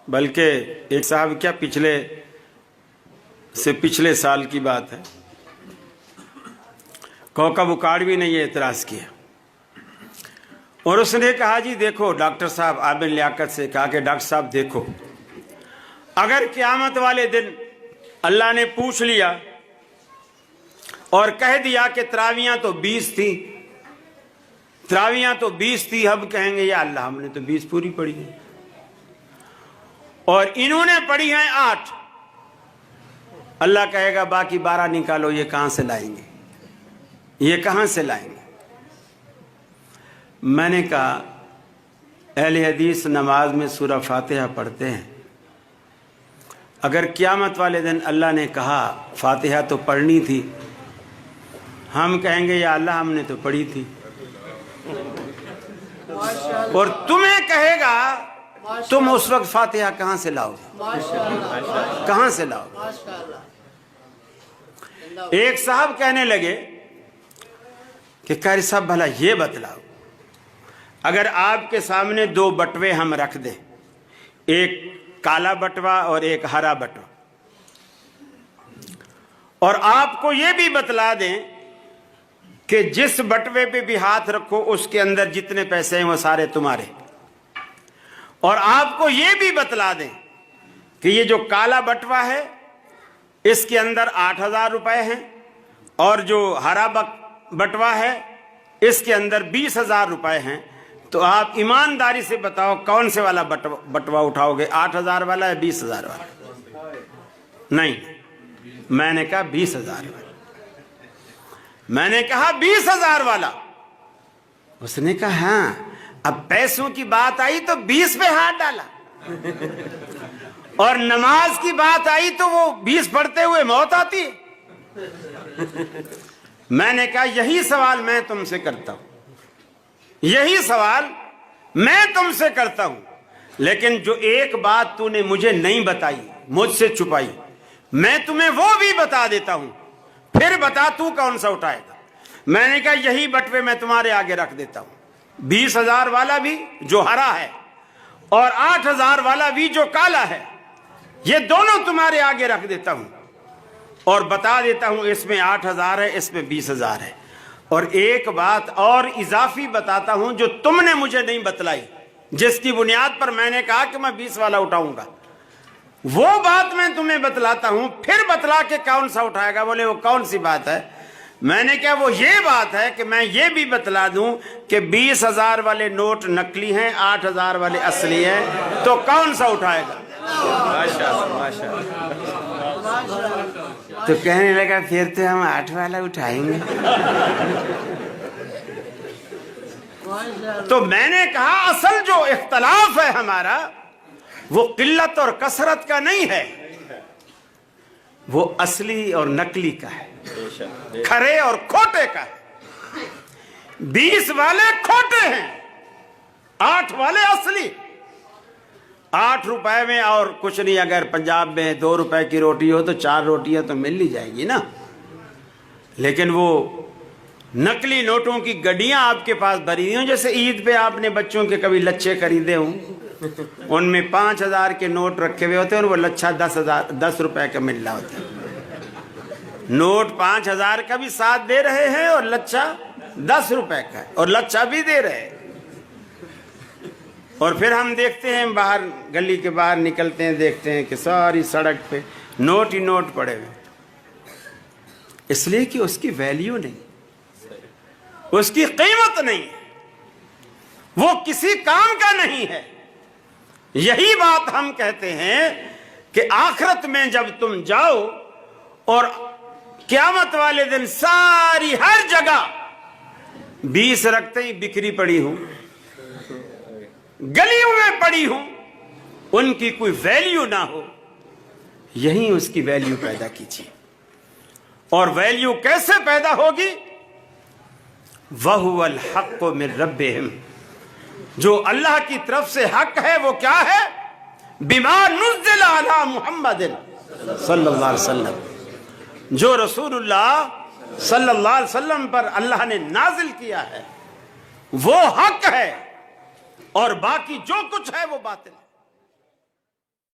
بلکہ ایک صاحب کیا پچھلے سال کی بات ہے، کوکب اکاڑوی نے یہ اعتراض کیا اور اس نے کہا جی دیکھو ڈاکٹر صاحب، عابد لیاقت سے کہا کہ ڈاکٹر صاحب دیکھو، اگر قیامت والے دن اللہ نے پوچھ لیا اور کہہ دیا کہ تراویاں تو 20 تھی، ہم کہیں گے یا اللہ ہم نے تو 20 پوری پڑھی ہیں اور انہوں نے پڑھی ہیں 8، اللہ کہے گا باقی 12 نکالو، یہ کہاں سے لائیں گے؟ میں نے کہا اہل حدیث نماز میں سورہ فاتحہ پڑھتے ہیں، اگر قیامت والے دن اللہ نے کہا فاتحہ تو پڑھنی تھی، ہم کہیں گے یا اللہ ہم نے تو پڑھی تھی، اور تمہیں کہے گا تم اس وقت فاتحہ کہاں سے لاؤ گے؟ ایک صاحب کہنے لگے کہ قاری صاحب بھلا یہ بتلاؤ، اگر آپ کے سامنے 2 بٹوے ہم رکھ دیں، ایک کالا بٹوا اور ایک ہرا بٹوا، اور آپ کو یہ بھی بتلا دیں کہ جس بٹوے پہ بھی ہاتھ رکھو اس کے اندر جتنے پیسے ہیں وہ سارے تمہارے، اور آپ کو یہ بھی بتلا دیں کہ یہ جو کالا بٹوا ہے اس کے اندر 8000 روپے ہیں اور جو ہرا بٹوا ہے اس کے اندر 20000 روپے ہیں، تو آپ ایمانداری سے بتاؤ کون سے والا بٹوا اٹھاؤ گے، 8000 والا یا 20000 والا؟ نہیں، میں نے کہا 20000 والا، میں نے کہا 20000 والا۔ اس نے کہا ہاں، اب پیسوں کی بات آئی تو 20 پہ ہاتھ ڈالا اور نماز کی بات آئی تو وہ 20 پڑھتے ہوئے موت آتی ہے۔ میں نے کہا یہی سوال میں تم سے کرتا ہوں، لیکن جو ایک بات تو نے مجھے نہیں بتائی، مجھ سے چھپائی، میں تمہیں وہ بھی بتا دیتا ہوں، پھر بتا تو کون سا اٹھائے گا۔ میں نے کہا یہی بٹوے میں تمہارے آگے رکھ دیتا ہوں، 20000 والا بھی جو ہرا ہے اور 8000 والا بھی جو کالا ہے، یہ دونوں تمہارے آگے رکھ دیتا ہوں اور بتا دیتا ہوں اس میں 8000 ہے، اس میں 20000 ہے، اور ایک بات اور اضافی بتاتا ہوں جو تم نے مجھے نہیں بتلائی، جس کی بنیاد پر میں نے کہا کہ میں 20 والا اٹھاؤں گا، وہ بات میں تمہیں بتلاتا ہوں، پھر بتلا کے کون سا اٹھائے گا؟ بولے وہ کون سی بات ہے؟ میں نے کہا وہ یہ بات ہے کہ میں یہ بھی بتلا دوں کہ 20000 والے نوٹ نقلی ہیں، 8000 والے اصلی ہیں، تو کون سا اٹھائے گا؟ تو کہنے لگا پھر تو ہم 8 والا اٹھائیں گے۔ تو میں نے کہا اصل جو اختلاف ہے ہمارا وہ قلت اور کثرت کا نہیں ہے، وہ اصلی اور نقلی کا ہے، کھرے اور کھوٹے کا ہے۔ 20 والے کھوٹے ہیں، 8 والے اصلی۔ 8 روپے میں اور کچھ نہیں، اگر پنجاب میں 2 روپے کی روٹی ہو تو 4 روٹیاں تو مل ہی جائیں گی نا، لیکن وہ نقلی نوٹوں کی گڈیاں آپ کے پاس بھری ہوں، جیسے عید پہ آپ نے بچوں کے کبھی لچھے خریدے ہوں، ان میں 5000 کے نوٹ رکھے ہوئے ہوتے ہیں اور وہ لچھا 10 روپے کا مل رہا ہوتا ہے۔ نوٹ 5000 کا بھی ساتھ دے رہے ہیں اور لچھا 10 روپے کا ہے، اور لچھا بھی دے رہے ہیں، اور پھر ہم دیکھتے ہیں باہر گلی کے باہر نکلتے ہیں، دیکھتے ہیں کہ ساری سڑک پہ نوٹ ہی نوٹ پڑے ہوئے، اس لیے کہ اس کی ویلیو نہیں، اس کی قیمت نہیں ہے، وہ کسی کام کا نہیں ہے۔ یہی بات ہم کہتے ہیں کہ آخرت میں جب تم جاؤ اور قیامت والے دن ساری ہر جگہ 20 رکھتے ہی بکھری پڑی ہوں، گلیوں میں پڑی ہوں، ان کی کوئی ویلیو نہ ہو، یہیں اس کی ویلیو پیدا کیجیے۔ اور ویلیو کیسے پیدا ہوگی؟ وَهُوَ الْحَقُّ مِن رَبِّهِمْ، جو اللہ کی طرف سے حق ہے وہ کیا ہے؟ بِمَا نُزِّلَ عَلَى مُحَمَّدٍ صلی اللہ علیہ وسلم، جو رسول اللہ صلی اللہ علیہ وسلم پر اللہ نے نازل کیا ہے وہ حق ہے، اور باقی جو کچھ ہے وہ باطل ہے۔